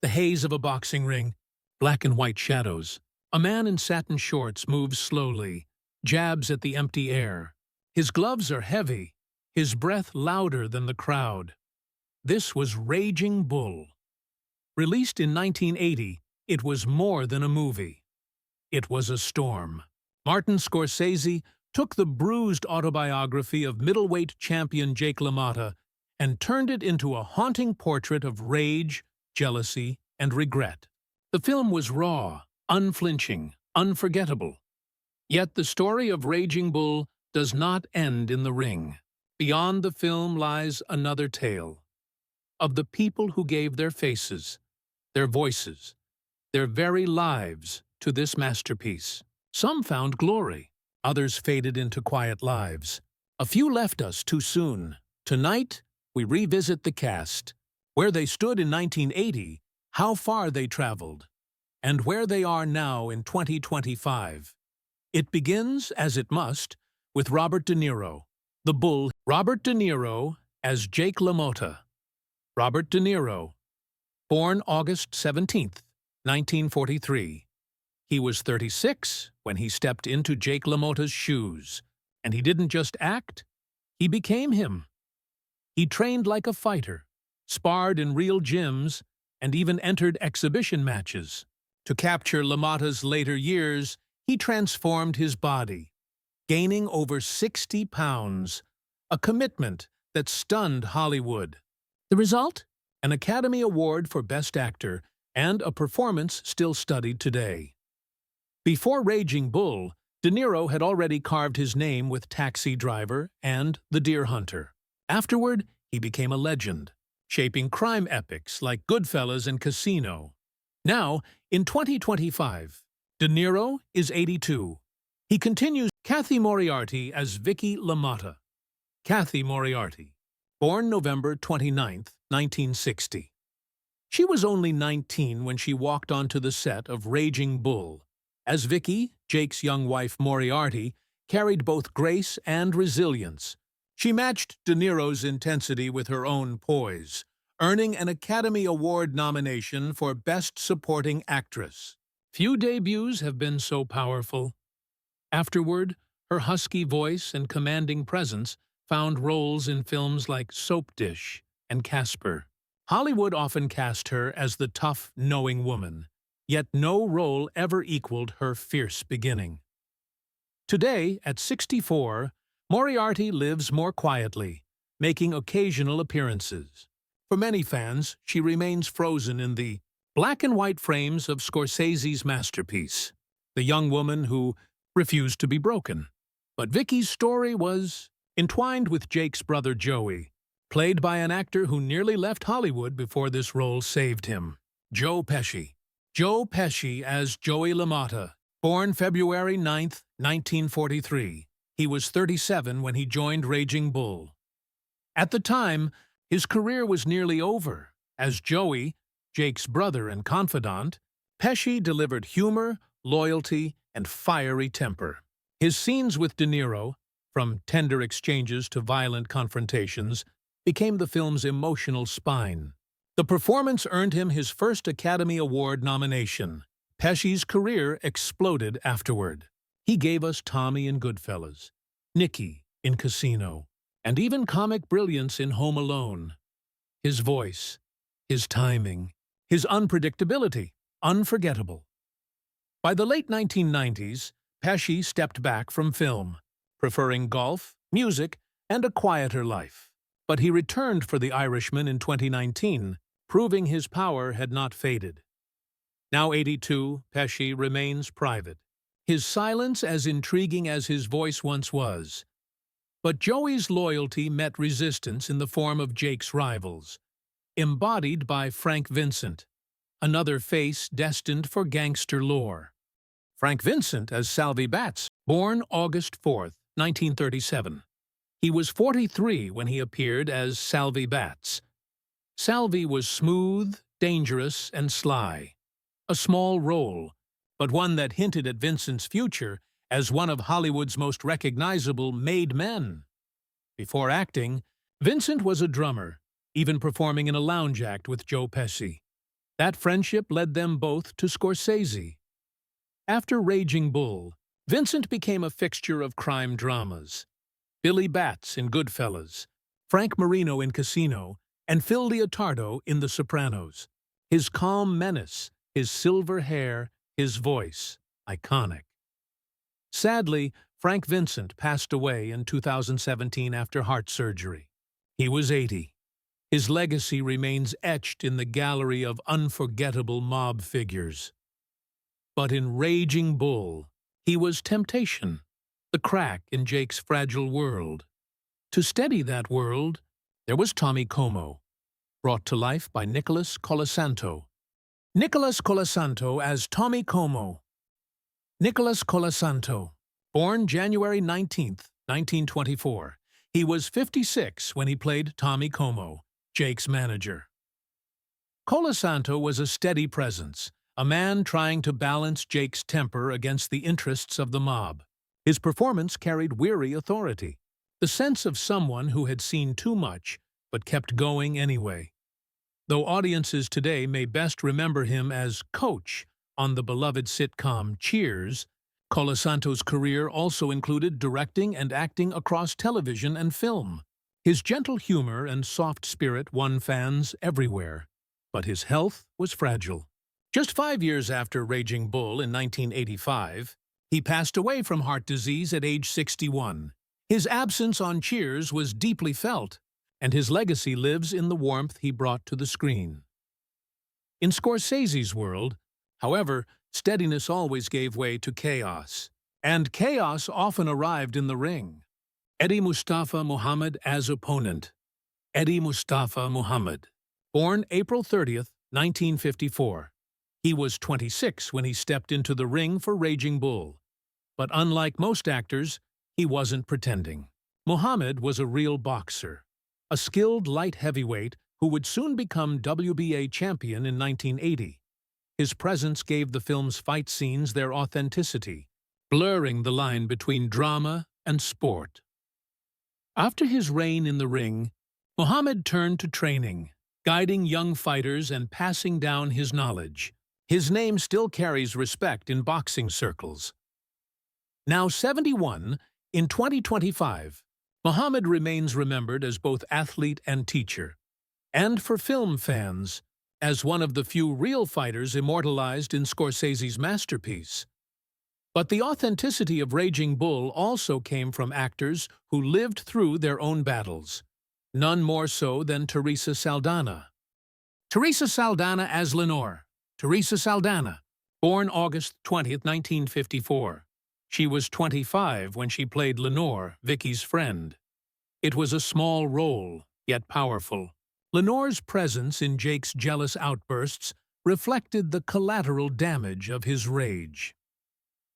The haze of a boxing ring, black and white shadows. A man in satin shorts moves slowly, jabs at the empty air. His gloves are heavy, his breath louder than the crowd. This was Raging Bull. Released in 1980, it was more than a movie. It was a storm. Martin Scorsese took the bruised autobiography of middleweight champion Jake LaMotta and turned it into a haunting portrait of rage, jealousy, and regret. The film was raw, unflinching, unforgettable. Yet the story of Raging Bull does not end in the ring. Beyond the film lies another tale of the people who gave their faces, their voices, their very lives to this masterpiece. Some found glory, others faded into quiet lives. A few left us too soon. Tonight, we revisit the cast, where they stood in 1980, how far they traveled, and where they are now in 2025. It begins, as it must, with Robert De Niro, the Bull. Robert De Niro as Jake LaMotta. Robert De Niro, born August 17, 1943. He was 36 when he stepped into Jake LaMotta's shoes, and he didn't just act, he became him. He trained like a fighter, sparred in real gyms, and even entered exhibition matches. To capture LaMotta's later years, he transformed his body, gaining over 60 pounds, a commitment that stunned Hollywood. The result? An Academy Award for Best Actor and a performance still studied today. Before Raging Bull, De Niro had already carved his name with Taxi Driver and The Deer Hunter. Afterward, he became a legend, shaping crime epics like Goodfellas and Casino. Now, in 2025, De Niro is 82. He continues. Cathy Moriarty as Vicky LaMotta. Cathy Moriarty, born November 29, 1960. She was only 19 when she walked onto the set of Raging Bull. As Vicky, Jake's young wife Moriarty, carried both grace and resilience. She matched De Niro's intensity with her own poise, earning an Academy Award nomination for Best Supporting Actress. Few debuts have been so powerful. Afterward, her husky voice and commanding presence found roles in films like Soap Dish and Casper. Hollywood often cast her as the tough, knowing woman, yet no role ever equaled her fierce beginning. Today, at 64, Moriarty lives more quietly, making occasional appearances. For many fans, she remains frozen in the black and white frames of Scorsese's masterpiece, the young woman who refused to be broken. But Vicky's story was entwined with Jake's brother Joey, played by an actor who nearly left Hollywood before this role saved him, Joe Pesci. Joe Pesci as Joey LaMotta, born February 9, 1943. He was 37 when he joined Raging Bull. At the time, his career was nearly over. As Joey, Jake's brother and confidant, Pesci delivered humor, loyalty, and fiery temper. His scenes with De Niro, from tender exchanges to violent confrontations, became the film's emotional spine. The performance earned him his first Academy Award nomination. Pesci's career exploded afterward. He gave us Tommy in Goodfellas, Nicky in Casino, and even comic brilliance in Home Alone. His voice, his timing, his unpredictability, unforgettable. By the late 1990s, Pesci stepped back from film, preferring golf, music, and a quieter life. But he returned for The Irishman in 2019, proving his power had not faded. Now 82, Pesci remains private, his silence as intriguing as his voice once was. But Joey's loyalty met resistance in the form of Jake's rivals, embodied by Frank Vincent, another face destined for gangster lore. Frank Vincent as Salvi Batts, born August 4, 1937. He was 43 when he appeared as Salvi Batts. Salvi was smooth, dangerous, and sly. A small role, but one that hinted at Vincent's future as one of Hollywood's most recognizable made men. Before acting, Vincent was a drummer, even performing in a lounge act with Joe Pesci. That friendship led them both to Scorsese. After Raging Bull, Vincent became a fixture of crime dramas. Billy Batts in Goodfellas, Frank Marino in Casino, and Phil Leotardo in The Sopranos. His calm menace, his silver hair, his voice, iconic. Sadly, Frank Vincent passed away in 2017 after heart surgery. He was 80. His legacy remains etched in the gallery of unforgettable mob figures. But in Raging Bull, he was temptation, the crack in Jake's fragile world. To steady that world, there was Tommy Como, brought to life by Nicholas Colasanto. Nicholas Colasanto as Tommy Como. Nicholas Colasanto, born January 19, 1924. He was 56 when he played Tommy Como, Jake's manager. Colasanto was a steady presence, a man trying to balance Jake's temper against the interests of the mob. His performance carried weary authority, the sense of someone who had seen too much but kept going anyway. Though audiences today may best remember him as Coach on the beloved sitcom Cheers, Colasanto's career also included directing and acting across television and film. His gentle humor and soft spirit won fans everywhere, but his health was fragile. Just 5 years after Raging Bull in 1985, he passed away from heart disease at age 61. His absence on Cheers was deeply felt, and his legacy lives in the warmth he brought to the screen. In Scorsese's world, however, steadiness always gave way to chaos, and chaos often arrived in the ring. Eddie Mustafa Muhammad as opponent. Eddie Mustafa Muhammad, born April 30, 1954. He was 26 when he stepped into the ring for Raging Bull. But unlike most actors, he wasn't pretending. Muhammad was a real boxer, a skilled light heavyweight who would soon become WBA champion in 1980. His presence gave the film's fight scenes their authenticity, blurring the line between drama and sport. After his reign in the ring, Muhammad turned to training, guiding young fighters and passing down his knowledge. His name still carries respect in boxing circles. Now 71, in 2025, Muhammad remains remembered as both athlete and teacher, and for film fans, as one of the few real fighters immortalized in Scorsese's masterpiece. But the authenticity of Raging Bull also came from actors who lived through their own battles, none more so than Teresa Saldana. Teresa Saldana as Lenore. Teresa Saldana, born August 20, 1954. She was 25 when she played Lenore, Vicky's friend. It was a small role, yet powerful. Lenore's presence in Jake's jealous outbursts reflected the collateral damage of his rage.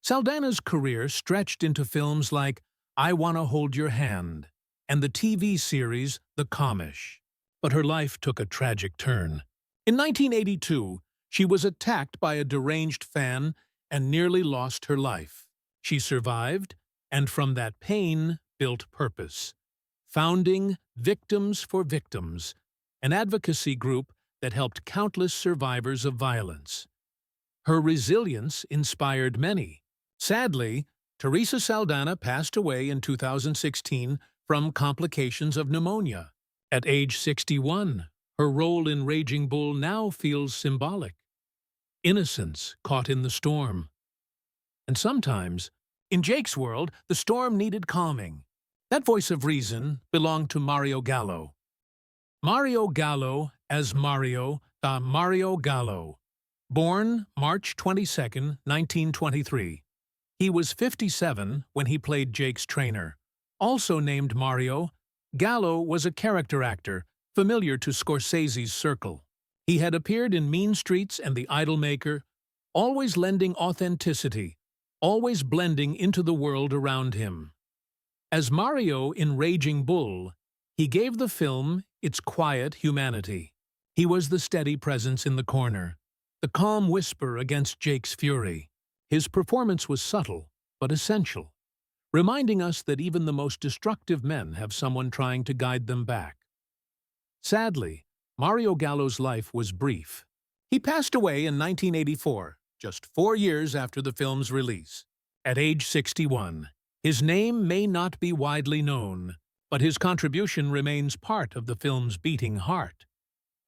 Saldana's career stretched into films like I Wanna Hold Your Hand and the TV series The Comish. But her life took a tragic turn. In 1982, she was attacked by a deranged fan and nearly lost her life. She survived, and from that pain built purpose, founding Victims for Victims, an advocacy group that helped countless survivors of violence. Her resilience inspired many. Sadly, Teresa Saldana passed away in 2016 from complications of pneumonia. At age 61, her role in Raging Bull now feels symbolic. Innocence caught in the storm. And sometimes, in Jake's world, the storm needed calming. That voice of reason belonged to Mario Gallo. Mario Gallo as Mario, the Mario Gallo. Born March 22, 1923. He was 57 when he played Jake's trainer. Also named Mario, Gallo was a character actor familiar to Scorsese's circle. He had appeared in Mean Streets and The Idolmaker, always lending authenticity, always blending into the world around him. As Mario in Raging Bull, he gave the film its quiet humanity. He was the steady presence in the corner, the calm whisper against Jake's fury. His performance was subtle, but essential, reminding us that even the most destructive men have someone trying to guide them back. Sadly, Mario Gallo's life was brief. He passed away in 1984, just 4 years after the film's release. At age 61, his name may not be widely known, but his contribution remains part of the film's beating heart.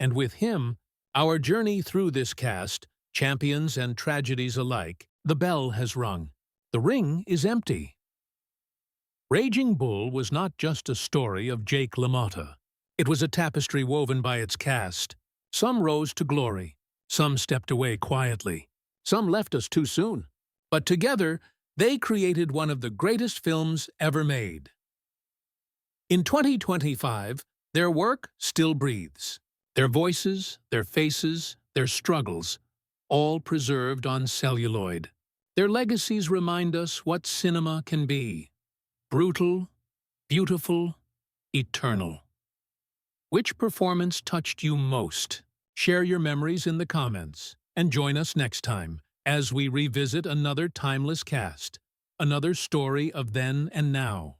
And with him, our journey through this cast, champions and tragedies alike, the bell has rung. The ring is empty. Raging Bull was not just a story of Jake LaMotta. It was a tapestry woven by its cast. Some rose to glory. Some stepped away quietly. Some left us too soon. But together, they created one of the greatest films ever made. In 2025, their work still breathes. Their voices, their faces, their struggles, all preserved on celluloid. Their legacies remind us what cinema can be. Brutal, beautiful, eternal. Which performance touched you most? Share your memories in the comments, and join us next time as we revisit another timeless cast, another story of then and now.